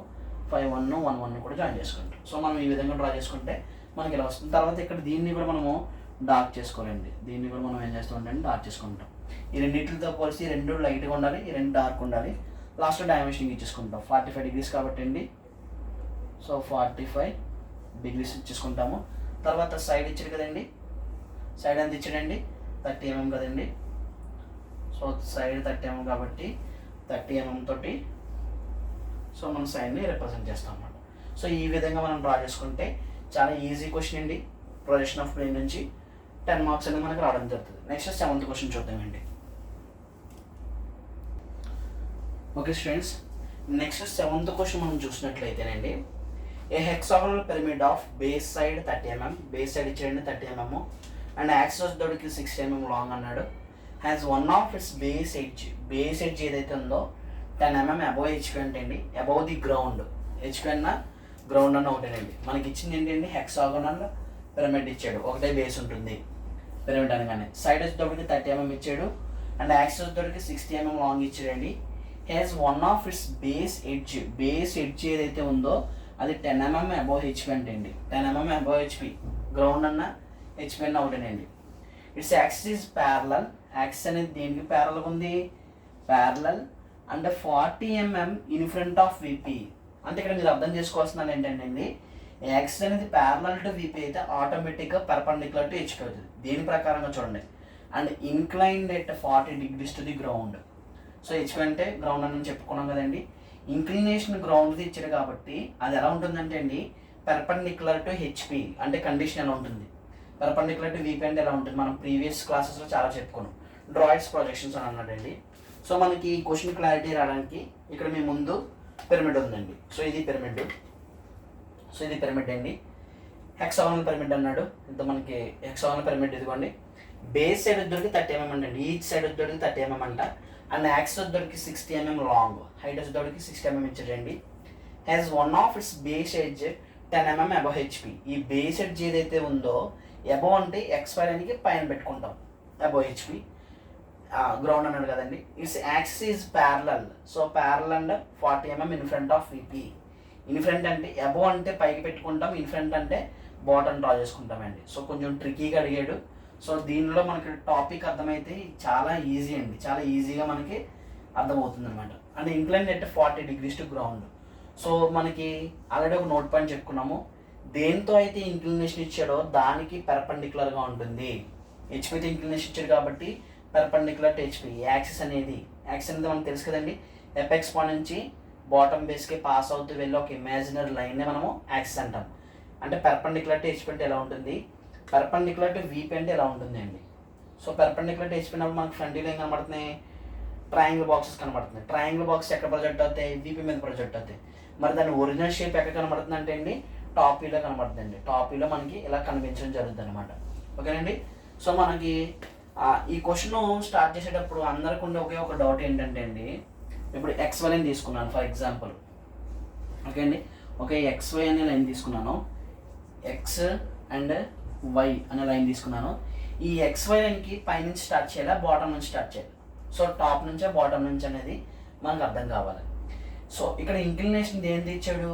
S1: 5 1 1 1 కూడా జాయిన్ చేసుకుంటాం. సో మనం ఈ విధంగా డ్రా చేసుకుంటే మనకి ఇలా వస్తుంది. తర్వాత ఇక్కడ దీన్ని కూడా మనము డార్క్ చేసుకోవాలండి. దీన్ని కూడా మనం ఏం చేస్తామంటే డార్క్ చేసుకుంటాం. ఈ రెండింటితో పోలిసి 2 లైట్గా ఉండాలి, ఈ 2 డార్క్ ఉండాలి. Last dimensioning ఇచ్చేసుకుంటాం. 45 degrees కాబట్టి అండి. So 45 degrees ఇచ్చేసుకుంటాము. తర్వాత సైడ్ ఇచ్చాడు కదండి, సైడ్ ఎంత ఇచ్చాడండి 30 mm కదండి. సో సైడ్ 30 mm కాబట్టి 30 mm తోటి సో మనం సైడ్ని రిప్రజెంట్ చేస్తాం అన్నమాట. సో ఈ విధంగా మనం డ్రా చేసుకుంటే చాలా ఈజీ క్వశ్చన్ అండి. ప్రొజెక్షన్ ఆఫ్ ప్లేన్ నుంచి 10 మార్క్స్ అనేది మనకు రావడం జరుగుతుంది. నెక్స్ట్ 7th క్వశ్చన్ చూద్దామండి. Okay students, next 7th question మనం చూసినట్లయితేనండి, a hexagonal pyramid of base side 30 mm, base side ఇచ్చాడండి 30 mm అండ్ యాక్సిస్ దొడికి 60 mm లాంగ్ అన్నాడు. Has one of its base edge ఏదైతే ఉందో 10 mm అబోవ్ హెచ్పి అంటే అండి అబోవ్ ది గ్రౌండ్. హెచ్పి అన్న గ్రౌండ్ అన్న ఒకటేనండి. మనకి ఇచ్చింది ఏంటండి హెక్సాగోనల్ పిరమిడ్ ఇచ్చాడు, ఒకటే బేస్ ఉంటుంది పిరమిడ్ అనగానే. సైడ్ వచ్చేటప్పటికి 30 mm ఇచ్చాడు అండ్ యాక్సిస్ వచ్చేటప్పటికి 60 mm లాంగ్ ఇచ్చాడండి. Has one of its base edge ఏదైతే ఉందో అది 10 mm అబోవ్ హెచ్పి అంటే అండి 10 mm అబోవ్ హెచ్పి, గ్రౌండ్ అన్న హెచ్పి అన్న ఒకటేనండి. It's axis is parallel, axis అనేది దేనికి ప్యారలల్ ఉంది parallel and 40 mm in front of VP. అంటే ఇక్కడ మీరు అర్థం చేసుకోవాల్సింది ఏంటంటే అండి యాక్సిస్ అనేది ప్యారలల్ టు విపి అయితే ఆటోమేటిక్గా పర్పెండిక్యులర్ టు హెచ్పి అవుతుంది. దీని ప్రకారంగా చూడండి. And inclined at 40 degrees to the ground. So HP అంటే గ్రౌండ్ అని చెప్పుకున్నాం కదండి. ఇంక్లినేషన్ గ్రౌండ్ ఇచ్చాడు కాబట్టి అది ఎలా ఉంటుందంటే అండి పర్పెండిక్యులర్ టు హెచ్పి అంటే కండిషన్ ఎలా ఉంటుంది, పర్పెండిక్యులర్ టు విపి అంటే ఎలా ఉంటుంది మనం ప్రీవియస్ క్లాసెస్లో చాలా చెప్పుకున్నాం. డ్రాయిడ్స్ ప్రొజెక్షన్స్ అని అన్నాడండి. సో మనకి ఈ క్వశ్చన్ క్లారిటీ రావడానికి ఇక్కడ మీ ముందు పిరమిడ్ ఉందండి. సో ఇది పిరమిడ్, సో ఇది పిరమిడ్ అండి. హెక్సాగోనల్ పిరమిడ్ అన్నాడు. ఇంత మనకి హెక్సాగోనల్ పిరమిడ్ ఇదిగోండి. బేస్ సైడ్ వచ్చేటికి 30 mm అండి, ఈచ్ సైడ్ వచ్చేటికి 30 mm అంట. అండ్ యాక్సిస్ వచ్చేటికి 60 mm లాంగ్, హైట్ వచ్చేటికి 60 mm ఇచ్చాడండి. Has one of its base edge 10 mm above HP. ఈ బేస్ ఎడ్జ్ ఏదైతే ఉందో అబవ్ అంటే ఎక్స్పైర్ అనేది పైన పెట్టుకుంటాం అబవ్ హెచ్పి, గ్రౌండ్ అన్నాడు కదండి. It's axis is parallel, so parallel and 40 mm in front of VP. In front అంటే అబవ్ అంటే పైకి పెట్టుకుంటాం, ఇన్ ఫ్రంట్ అంటే బాటమ్ డ్రా చేసుకుంటామండి. సో కొంచెం ట్రికీగా అడిగాడు. సో దీనిలో మనకి టాపిక్ అర్థమైతే చాలా ఈజీ అండి, చాలా ఈజీగా మనకి అర్థమవుతుంది అనమాట. And incline at 40 degrees to ground. So మనకి ఆల్రెడీ ఒక నోట్ పాయింట్ చెప్పుకున్నాము, దేంతో అయితే ఇంక్లినేషన్ ఇచ్చాడో దానికి పెర్పెండిక్యులర్గా ఉంటుంది. హెచ్పితో ఇంక్లినేషన్ ఇచ్చాడు కాబట్టి పెర్పెండిక్యులర్ టు హెచ్పి. యాక్సిస్ అనేది మనకు తెలుసు కదండి, ఎపెక్స్ పాయింట్ నుంచి బాటమ్ బేస్కి పాస్ అవుతూ వెళ్ళి ఒక ఇమాజినరీ లైన్నే మనము యాక్సిస్ అంటాం. అంటే పెర్పెండిక్యులర్ టు హెచ్పి అంటే ఎలా ఉంటుంది, పెర్పెండిక్యులర్ టు వీపీ అంటే ఎలా ఉంటుంది అండి. సో పెర్పెండిక్యులర్ టు హెచ్పి అన్నప్పుడు మనకు ఫ్రంట్ వ్యూలో ఏం కనబడుతున్నాయి, ట్రయాంగిల్ బాక్సెస్ కనబడుతున్నాయి. ట్రయాంగిల్ బాక్స్ ఎక్కడ ప్రొజెక్ట్ అవుతాయి, వీపీ మీద ప్రొజెక్ట్ అవుతాయి. మరి దాని ఒరిజినల్ షేప్ ఎక్కడ కనబడుతుంది అంటే అండి టాప్ వ్యూలో కనబడుతుంది అండి. టాప్ వ్యూలో మనకి ఇలా కనిపించడం జరుగుతుంది అనమాట. ఓకేనండి. సో మనకి ఈ క్వశ్చన్ స్టార్ట్ చేసేటప్పుడు అందరికి ఉండే ఒకే ఒక డౌట్ ఏంటంటే అండి, ఇప్పుడు XY అని తీసుకున్నాను ఫర్ ఎగ్జాంపుల్. ఓకే అండి. ఓకే, XY అనే లైన్ తీసుకున్నాను, X అండ్ Y అనే లైన్ తీసుకున్నాను. ఈ XY లైన్కి పైనుంచి స్టార్ట్ చేయాలా, బాటమ్ నుంచి స్టార్ట్ చేయాలి. సో టాప్ నుంచే బాటమ్ నుంచి అనేది మనకు అర్థం కావాలి. సో ఇక్కడ ఇంక్లినేషన్ దేనికి ఇచ్చాడు,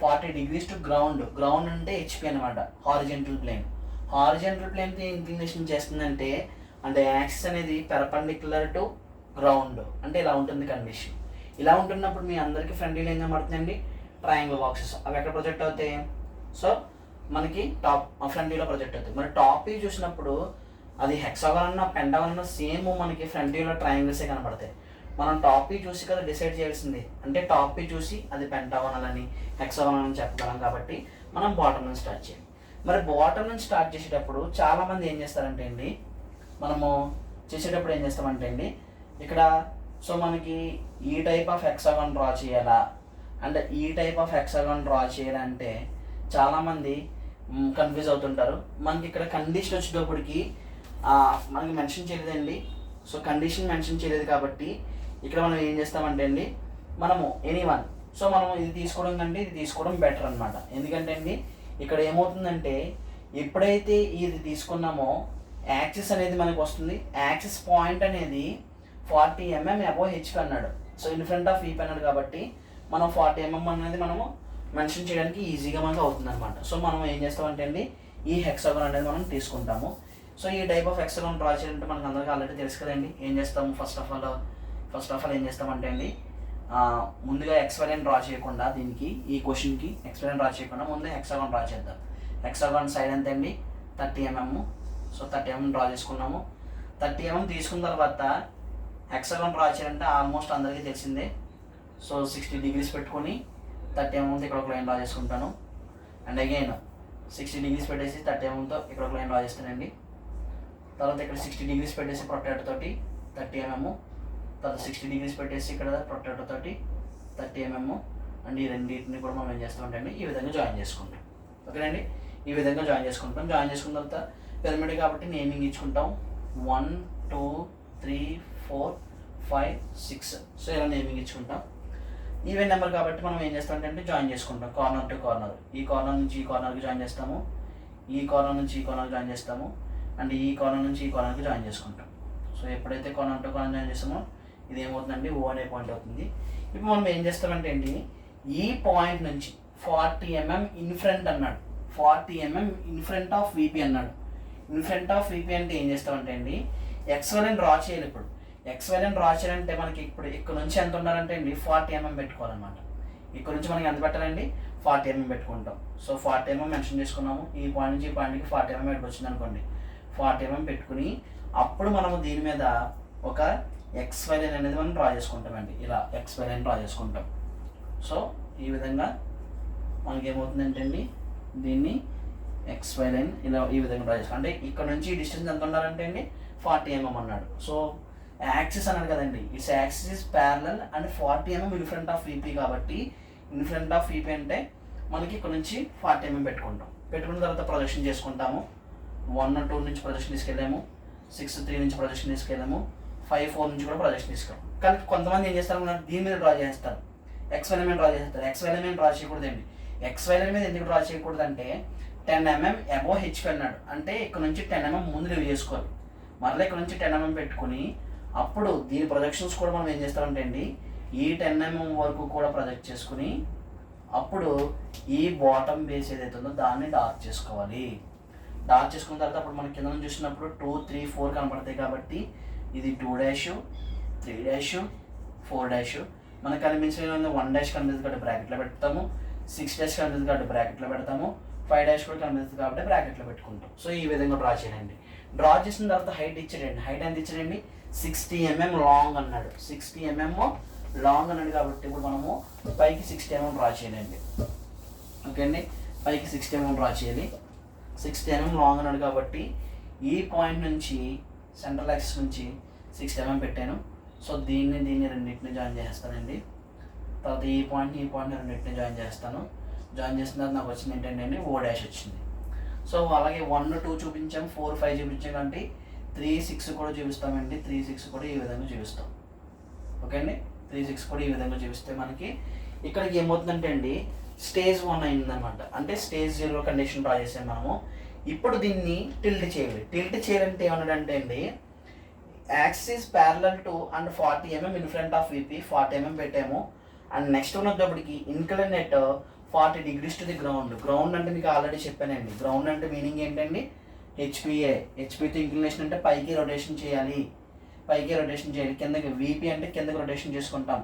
S1: 40 degrees టు గ్రౌండ్. గ్రౌండ్ అంటే హెచ్పి అనమాట, హారిజెంటల్ ప్లేన్. హారిజెంటల్ ప్లేన్కి ఇంక్లినేషన్ చేస్తుందంటే అంటే యాక్సిస్ అనేది పెర్పెండిక్యులర్ టు గ్రౌండ్ అంటే ఇలా ఉంటుంది కండిషన్. ఇలా ఉంటున్నప్పుడు మీ అందరికీ ఫ్రంట్ వ్యూలో ఏం కనబడుతుందండి, ట్రయాంగిల్ బాక్సెస్. అవి ఎక్కడ ప్రొజెక్ట్ అవుతాయి, సో మనకి టాప్ ఫ్రంట్ వ్యూలో ప్రొజెక్ట్ అవుతాయి. మరి టాప్ వ్యూ చూసినప్పుడు అది హెక్సాగాన్ అన్న పెంటాగాన్ అన్న సేమ్ మనకి ఫ్రంట్ వ్యూలో ట్రయాంగిల్సే కనబడతాయి. మనం టాప్ వ్యూ చూసి కదా డిసైడ్ చేయాల్సింది, అంటే టాప్ వ్యూ చూసి అది పెంటాగానల్ అని హెక్సాగాన్ అని చెప్పగలం. కాబట్టి మనం బాటమ్ నుంచి స్టార్ట్ చేయాలి. మరి బాటమ్ నుంచి స్టార్ట్ చేసేటప్పుడు చాలామంది ఏం చేస్తారంటే అండి, మనము చేసేటప్పుడు ఏం చేస్తామంటే అండి ఇక్కడ సో మనకి ఈ టైప్ ఆఫ్ హెక్సాగాన్ డ్రా చేయాలా అండ్ ఈ టైప్ ఆఫ్ హెక్సాగాన్ డ్రా చేయాలంటే చాలామంది కన్ఫ్యూజ్ అవుతుంటారు. మనకి ఇక్కడ కండిషన్ వచ్చేటప్పటికి మనకి మెన్షన్ చేయలేదండి. సో కండిషన్ మెన్షన్ చేయలేదు కాబట్టి ఇక్కడ మనం ఏం చేస్తామంటే అండి, మనము ఎనీవన్ సో మనం ఇది తీసుకోవడం కంటే ఇది తీసుకోవడం బెటర్ అనమాట. ఎందుకంటే అండి ఇక్కడ ఏమవుతుందంటే ఎప్పుడైతే ఇది తీసుకున్నామో యాక్సిస్ అనేది మనకు వస్తుంది. యాక్సిస్ పాయింట్ అనేది 40 mm అబోవ్ హెచ్పి అన్నాడు. So in front of VP అన్నాడు కాబట్టి మనం 40 mm అనేది మనము మెన్షన్ చేయడానికి ఈజీగా మనకు అవుతుంది అనమాట. సో మనం ఏం చేస్తామంటే అండి ఈ హెక్సాగాన్ అనేది మనం తీసుకుంటాము. సో ఈ టైప్ ఆఫ్ హెక్సాగాన్ డ్రా చేయాలంటే మనకు అందరికీ ఆల్రెడీ తెలుసు కదండి. ఏం చేస్తాము, ఫస్ట్ ఆఫ్ ఆల్ ఏం చేస్తామంటే అండి ముందుగా XY లైన్ డ్రా చేయకుండా దీనికి ఈ క్వశ్చన్కి XY లైన్ డ్రా చేయకుండా ముందు హెక్సాగాన్ డ్రా చేద్దాం. హెక్సాగాన్ సైడ్ ఎంత అండి 30 mm. సో 30 mm డ్రా చేసుకున్నాము. 30 mm తీసుకున్న తర్వాత హెక్సాగాన్ డ్రా చేయాలంటే ఆల్మోస్ట్ అందరికీ తెలిసిందే. సో 60 degrees పెట్టుకొని 30 mm ఇక్కడ ఒక లైన్ డ్రా చేసుకుంటాను. అండ్ అగైన్ 60 degrees పెట్టేసి 30 mm ఇక్కడ ఒక లైన్ డ్రా చేస్తానండి. తర్వాత ఇక్కడ 60 degrees పెట్టేసి ప్రొట్రాక్టర్ తోటి 30 mm. తర్వాత 60 degrees పెట్టేసి ఇక్కడ ప్రొట్రాక్టర్ తోటి 30 mm. అండ్ ఈ రెండింటిని కూడా మనం ఏం చేస్తామంటే అండి ఈ విధంగా జాయిన్ చేసుకుంటాం. ఓకేనండి, ఈ విధంగా జాయిన్ చేసుకుంటాం. జాయిన్ చేసుకున్న తర్వాత పిరమిడ్ కాబట్టి నేమింగ్ ఇచ్చుకుంటాం 1 2 3 4 5 6. సో ఇలా నేమింగ్ ఇచ్చుకుంటాం. ఈవెన్ నెంబర్ కాబట్టి మనం ఏం చేస్తామంటే జాయిన్ చేసుకుంటాం కార్నర్ టు కార్నర్. ఈ కార్నర్ నుంచి ఈ కార్నర్కి జాయిన్ చేస్తాము, ఈ కార్నర్ నుంచి ఈ కార్నర్కి జాయిన్ చేస్తాము, అండ్ ఈ కార్నర్ నుంచి ఈ కార్నర్కి జాయిన్ చేసుకుంటాం. సో ఎప్పుడైతే కార్నర్ టు కార్నర్ జాయిన్ చేస్తామో ఇది ఏమవుతుందండి O అనే పాయింట్ అవుతుంది. ఇప్పుడు మనం ఏం చేస్తామంటే అండి ఈ పాయింట్ నుంచి 40 mm ఇన్ ఫ్రంట్ అన్నాడు, 40 mm in front of VP అన్నాడు. ఇన్ ఫ్రంట్ ఆఫ్ వీపీ అంటే ఏం చేస్తామంటే అండి XY లైన్ డ్రా చేయాలి. ఇప్పుడు XY లైన్ డ్రా చేయాలంటే మనకి ఇప్పుడు ఇక్కడ నుంచి ఎంత ఉండాలంటే అండి 40 mm పెట్టుకోవాలన్నమాట. ఇక్కడ నుంచి మనకి ఎంత పెట్టాలండి 40 mm పెట్టుకుంటాం. సో 40 mm మెన్షన్ చేసుకున్నాము. ఈ పాయింట్ నుంచి ఈ పాయింట్కి 40 mm ఎక్కడికి వచ్చింది అనుకోండి 40 mm పెట్టుకుని అప్పుడు మనము దీని మీద ఒక XY లైన్ అనేది మనం డ్రా చేసుకుంటామండి. ఇలా XY లైన్ డ్రా చేసుకుంటాం. సో ఈ విధంగా మనకి ఏమవుతుందంటే అండి దీన్ని XY లైన్ ఇలా ఈ విధంగా డ్రా చేసుకుంటాం. అంటే ఇక్కడ నుంచి ఈ డిస్టెన్స్ ఎంత ఉండాలంటే అండి 40 mm అన్నాడు. సో యాక్సిస్ అన్నాడు కదండి, it's axis is parallel and 40 mm in front of VP కాబట్టి ఇన్ ఫ్రంట్ ఆఫ్ వీపీ అంటే మనకి ఇక్కడ నుంచి 40 mm పెట్టుకుంటాం. పెట్టుకున్న తర్వాత ప్రొజెక్షన్ చేసుకుంటాము. 1 2 నుంచి ప్రొజెక్షన్ తీసుకెళ్ళాము, 6 3 నుంచి ప్రొజెక్షన్ తీసుకెళ్ళాము, 5 4 నుంచి కూడా ప్రొజెక్షన్ తీసుకెళ్ళాము. కానీ కొంతమంది ఏం చేస్తారు దీని మీద డ్రా చేస్తారు, XY లైన్ మీద డ్రా చేస్తారు. XY లైన్ మీద డ్రా చేయకూడదండి. XY లైన్ మీద ఎందుకు డ్రా చేయకూడదంటే 10 mm అబోవ్ హెచ్పి అన్నాడు. అంటే ఇక్కడ నుంచి 10 mm ముందు రివ్ చేసుకోవాలి. మరలా ఇక్కడ నుంచి 10 mm పెట్టుకుని అప్పుడు దీని ప్రొజెక్షన్స్ కూడా మనం ఏం చేస్తామంటే అండి ఈ 10 mm వరకు కూడా ప్రొజెక్ట్ చేసుకుని అప్పుడు ఈ బాటమ్ బేస్ ఏదైతే ఉందో దాన్ని డార్క్ చేసుకోవాలి. డార్క్ చేసుకున్న తర్వాత అప్పుడు మనం కింద నుంచి చూసినప్పుడు 2 3 4 కనపడతాయి కాబట్టి ఇది 2 3 4 మనకు కనిపించిన 1 కనిపిస్తుంది కాబట్టి బ్రాకెట్లో పెడతాము, 6 కనిపిస్తుంది కాబట్టి బ్రాకెట్లో పెడతాము, 5 కూడా కనిపిస్తుంది కాబట్టి బ్రాకెట్లో పెట్టుకుంటాం. సో ఈ విధంగా డ్రా చేయండి. డ్రా చేసిన తర్వాత హైట్ ఇచ్చాడండి. హైట్ ఎంత ఇచ్చాడండి 60 mm లాంగ్ అన్నాడు. 60 mm లాంగ్ అన్నాడు కాబట్టి ఇప్పుడు మనము పైకి 60 mm డ్రా చేయాలండి. ఓకే అండి, పైకి 60 mm డ్రా చేయాలి. 60 mm లాంగ్ అన్నాడు కాబట్టి ఈ పాయింట్ నుంచి సెంట్రల్ యాక్సిస్ నుంచి 60 mm పెట్టాను. సో దీన్ని రెండింటిని జాయిన్ చేస్తానండి. తర్వాత ఈ పాయింట్ రెండింటిని జాయిన్ చేస్తాను. జాయిన్ చేసిన తర్వాత నాకు వచ్చింది ఏంటంటే ఓ డాష్ వచ్చింది. సో అలాగే 1, 2 చూపించాం, 4, 5 చూపించాం కాబట్టి 3, 6 కూడా చూపిస్తామండి. 3, 6 కూడా ఈ విధంగా చూపిస్తాం. ఓకే అండి, 3, 6 కూడా ఈ విధంగా చూపిస్తే మనకి ఇక్కడికి ఏమవుతుందంటే అండి స్టేజ్ 1 అయిందనమాట. అంటే స్టేజ్ 0 కండిషన్ డ్రా చేసాం మనము. ఇప్పుడు దీన్ని టిల్ట్ చేయాలి. టిల్ట్ చేయాలంటే ఏమన్నాడంటే అండి axis parallel to and 40 mm in front of VP 40 mm పెట్టాము. అండ్ నెక్స్ట్ ఉన్నప్పటికి ఇన్క్లినేట్ 40 degrees to the ground. Ground అంటే మీకు ఆల్రెడీ చెప్పానండి. గ్రౌండ్ అంటే మీనింగ్ ఏంటండి HPA. HPతో ఇంక్లినేషన్ అంటే పైకి రొటేషన్ చేయాలి. కిందకి VP అంటే కిందకి రొటేషన్ చేసుకుంటాం.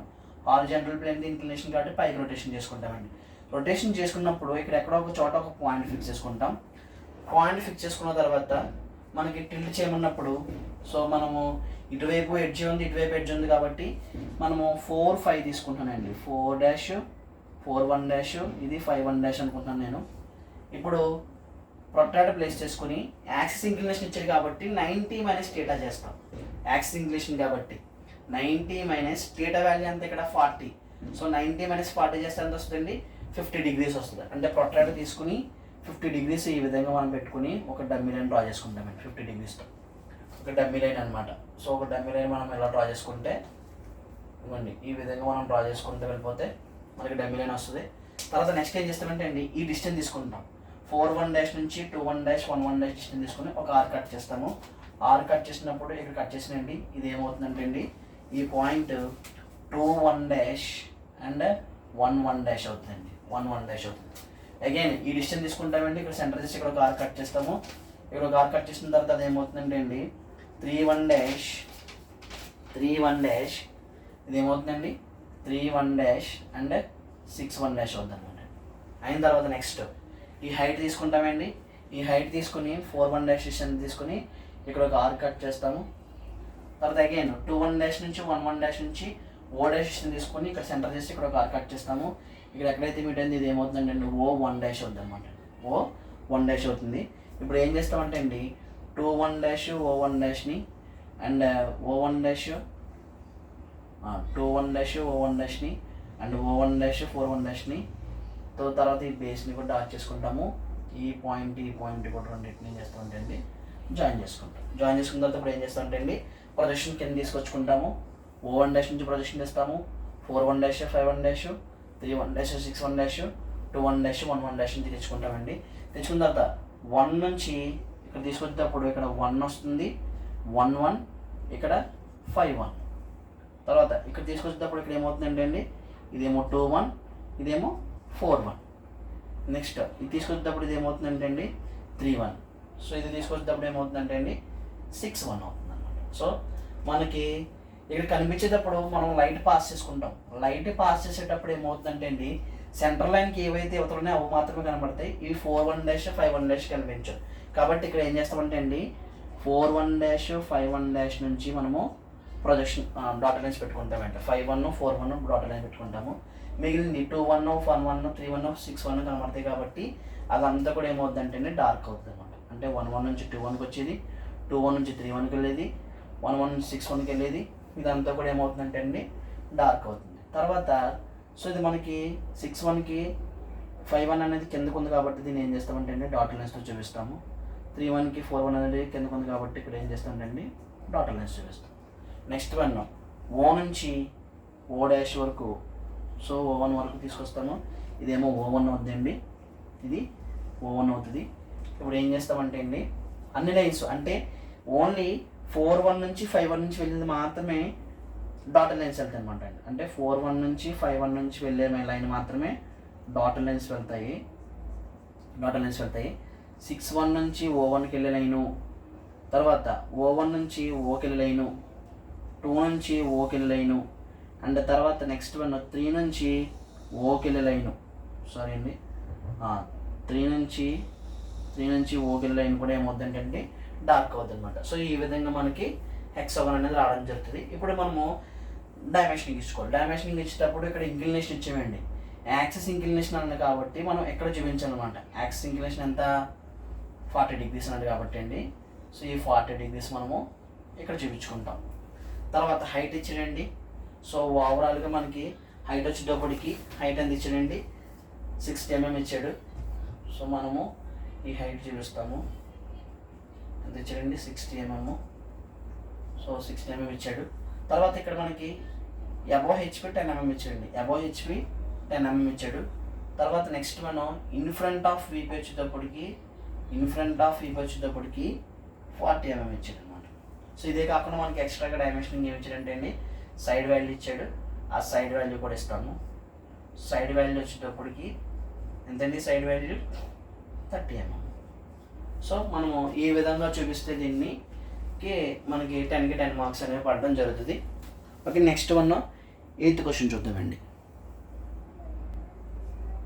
S1: హారిజాంటల్ ప్లేన్ ఇంక్లినేషన్ కాబట్టి పైకి రొటేషన్ చేసుకుంటామండి. రొటేషన్ చేసుకున్నప్పుడు ఇక్కడ ఎక్కడో ఒక చోట ఒక పాయింట్ ఫిక్స్ చేసుకుంటాం. పాయింట్ ఫిక్స్ చేసుకున్న తర్వాత మనకి టిల్ట్ చేయమన్నప్పుడు సో మనము ఇటువైపు ఎడ్జ్ ఉంది, ఇటువైపు ఎడ్జ్ ఉంది కాబట్టి మనము 4, 5 తీసుకుంటానండి. 4 డాష్, 4, 1 డాష్, ఇది 5, 1 డాష్ అనుకుంటున్నాను నేను. ఇప్పుడు ప్రొట్రాక్టర్ ప్లేస్ చేసుకుని యాక్సిస్ ఇంక్లినేషన్ ఇచ్చారు కాబట్టి 90 - θ చేస్తాం. యాక్సిస్ ఇంక్లినేషన్ కాబట్టి 90 - θ వాల్యూ అంతా ఇక్కడ 40. సో 90 - 40 చేస్తే ఎంత వస్తుందండి 50 degrees వస్తుంది. అంటే ప్రొట్రాక్టర్ తీసుకుని 50 degrees ఈ విధంగా మనం పెట్టుకుని ఒక డమ్మీ లైన్ డ్రా చేసుకుంటామండి. 50 degreesతో ఒక డమ్మీ లైన్ అనమాట. సో ఒక డమ్మీ లైన్ మనం ఎలా డ్రా చేసుకుంటే ఇవ్వండి ఈ విధంగా మనం డ్రా చేసుకుంటూ వెళ్ళిపోతే మనకి డమ్మీ లైన్ వస్తుంది. తర్వాత నెక్స్ట్ ఏం చేస్తామంటే అండి ఈ డిస్టెన్స్ తీసుకుంటాం. 4, 1 డాష్ నుంచి 2, 1 డాష్, 1, 1 డాష్ డిస్టెన్స్ తీసుకుని ఒక ఆర్ కట్ చేస్తాము. ఆర్ కట్ చేసినప్పుడు ఇక్కడ కట్ చేసినండి ఇది ఏమవుతుందంటే అండి ఈ పాయింట్ 2, 1 డాష్ అండ్ 1, 1 డాష్ అవుతుందండి. 1, 1 డాష్ అవుతుంది. అగైన్ ఈ డిస్టెన్స్ తీసుకుంటామండి. ఇక్కడ సెంటర్ చేసి ఇక్కడ ఒక ఆర్ కట్ చేస్తాము. ఇక్కడ ఒక ఆర్ కట్ చేసిన తర్వాత అది ఏమవుతుందంటే అండి 3, 1 డాష్, 3, 1 డాష్ ఇది ఏమవుతుందండి 3, 1 డాష్ అండ్ 6, 1 డాష్ అవుతుంది అనమాట. అయిన తర్వాత నెక్స్ట్ ఈ హైట్ తీసుకుంటామండి. ఈ హైట్ తీసుకుని 4, 1 డాష్ డిస్టెన్స్ తీసుకుని ఇక్కడ ఒక ఆర్ కట్ చేస్తాము. తర్వాత అగైన్ 2, 1 డాష్ నుంచి 1, 1 డాష్ నుంచి ఓ డాష్ డిస్టెన్స్ తీసుకొని ఇక్కడ సెంటర్ చేసి ఇక్కడ ఒక ఆర్ కట్ చేస్తాము. ఇక్కడ ఎక్కడైతే మీట్ అయింది ఇది ఏమవుతుందంటే అండి ఓ 1 డాష్ అవుతుంది అనమాట. ఓ 1 డాష్ అవుతుంది. ఇప్పుడు ఏం చేస్తామంటే అండి 2, 1 డాష్ ఓ 1 డాష్ని and O 1 dash 2, 1 dash O 1 డాష్ని అండ్ ఓ 1 డాష్ 4, 1 డాష్ని తర్వాత ఈ బేస్ని కూడా డాట్ చేసుకుంటాము. ఈ పాయింట్ కూడా రెండింటిని ఏం చేస్తామంటే అండి జాయిన్ చేసుకుంటాం. జాయిన్ చేసుకున్న తర్వాత ఇప్పుడు ఏం చేస్తామంటే అండి ప్రొజెక్షన్ కింద తీసుకొచ్చుకుంటాము. ఓ 1 డాష్ నుంచి ప్రొజెక్షన్ చేస్తాము. 4, 1 dash 5, 1 dash 3, 1 dash 6, 1 dash 2, 1 dash 1, 1 dash నుంచి తెచ్చుకుంటామండి. తెచ్చుకున్న తర్వాత 1 నుంచి ఇక్కడ తీసుకొచ్చేటప్పుడు ఇక్కడ 1 వస్తుంది, 1, 1 ఇక్కడ 5, 1. తర్వాత ఇక్కడ తీసుకొచ్చేటప్పుడు ఇక్కడ ఏమవుతుందంటే అండి ఇదేమో 2, 1 ఇదేమో 4, 1. నెక్స్ట్ ఇది తీసుకొచ్చేటప్పుడు ఇది ఏమవుతుందంటే అండి 3, 1. సో ఇది తీసుకొచ్చేటప్పుడు ఏమవుతుందంటే అండి 6, 1 అవుతుంది అనమాట. సో మనకి ఇక్కడ కనిపించేటప్పుడు మనం లైట్ పాస్ చేసుకుంటాం. లైట్ పాస్ చేసేటప్పుడు ఏమవుతుందంటే అండి సెంటర్ లైన్కి ఏవైతే ఇవతలున్నాయో అవి మాత్రమే కనబడతాయి. ఇవి 4, 1 డాష్ 5, 1 డాష్ కనిపించవు. కాబట్టి ఇక్కడ ఏం చేస్తామంటే అండి 4, 1 డాష్ 5, 1 డాష్ నుంచి మనము ప్రొజెక్షన్ డాటర్ లైన్స్ పెట్టుకుంటామంటే 5, 1 4, 1 డాటర్ లైన్ పెట్టుకుంటాము. మిగిలింది 2, 1 1, 1 3, 1 6, 1 కనబడతాయి. కాబట్టి అదంతా కూడా ఏమవుతుందంటే అండి డార్క్ అవుతుంది అనమాట. అంటే 1, 1 నుంచి 2, 1కి వచ్చేది, 2, 1 నుంచి 3, 1కి వెళ్ళేది, 1, 1 నుంచి 6, 1కి వెళ్ళేది. ఇదంతా కూడా ఏమవుతుందంటే అండి డార్క్ అవుతుంది. తర్వాత సో ఇది మనకి 6, 1కి 5, 1 అనేది కిందకు ఉంది కాబట్టి దీన్ని ఏం చేస్తామంటే అండి డాటర్ లైన్స్తో చూపిస్తాము. 3, 1కి 4, 1 అనేది కిందకు ఉంది కాబట్టి ఇక్కడ ఏం చేస్తామంటే అండి డాటర్ లైన్స్ చూపిస్తాం. నెక్స్ట్ వన్ ఓ నుంచి ఓ డాష్ వరకు, సో O1 వరకు తీసుకొస్తాము. ఇదేమో O1 అవుతుందండి, ఇది O1 అవుతుంది. ఇప్పుడు ఏం చేస్తామంటే అండి అన్ని లైన్స్ అంటే ఓన్లీ 4, 1 నుంచి 5, 1 నుంచి వెళ్ళేది మాత్రమే డాటర్ లైన్స్ వెళ్తాయి అనమాట అండి. అంటే 4, 1 నుంచి 5, 1 నుంచి వెళ్ళే లైన్ మాత్రమే డాటర్ లైన్స్ వెళ్తాయి. 6, 1 నుంచి O1కి వెళ్ళే లైను, తర్వాత O1 నుంచి Oకి వెళ్ళే లైను, 2 నుంచి Oకి వెళ్ళే లైను, అండ్ తర్వాత నెక్స్ట్ వన్ 3 నుంచి Oకి వెళ్ళే లైను, సారీ అండి 3 నుంచి Oకి వెళ్ళే లైన్ కూడా ఏమవుతుందంటే డార్క్ అవుతుంది అనమాట. సో ఈ విధంగా మనకి హెక్సాగన్ అనేది రావడం జరుగుతుంది. ఇప్పుడు మనము డైమెన్షనింగ్ ఇచ్చుకోవాలి. డైమెన్షనింగ్ ఇచ్చేటప్పుడు ఇక్కడ ఇంక్లినేషన్ ఇచ్చేయండి. యాక్సిస్ ఇంక్లినేషన్ అన్నది కాబట్టి మనం ఎక్కడ చూపించాలన్నమాట. యాక్సిస్ ఇంక్లినేషన్ ఎంత 40 degrees అన్నది కాబట్టి అండి. సో ఈ 40 degrees మనము ఇక్కడ చూపించుకుంటాం. తర్వాత హైట్ ఇచ్చాడండి. సో ఓవరాల్గా మనకి హైట్ వచ్చేటప్పటికి హైట్ ఎంత ఇచ్చాడండి, 60 mm ఇచ్చాడు. సో మనము ఈ హైట్ చూపిస్తాము. ఎంత ఇచ్చాడండి, 60 mm. సో 60 mm ఇచ్చాడు. తర్వాత ఇక్కడ మనకి అబోవ్ హెచ్పి 10 mm ఇచ్చాడండి. అబోవ్ హెచ్పి 10 mm ఇచ్చాడు. తర్వాత నెక్స్ట్ మనం ఇన్ ఫ్రంట్ ఆఫ్ వీపీ వచ్చేటప్పటికి 40 mm ఇచ్చాడు అనమాట. సో ఇదే కాకుండా మనకి ఎక్స్ట్రాగా డైమెన్షనింగ్ ఏమి ఇచ్చాడంటే అండి, సైడ్ వాల్యూ ఇచ్చాడు. ఆ సైడ్ వాల్యూ కూడా ఇస్తాము. సైడ్ వాల్యూ వచ్చేటప్పటికి ఎంతండి, సైడ్ వాల్యూ 30 mm. సో మనము ఈ విధంగా చూపిస్తే దీనికి మనకి 10కి 10 మార్క్స్ అనేవి పడడం జరుగుతుంది. ఓకే, నెక్స్ట్ 8th క్వశ్చన్ చూద్దామండి.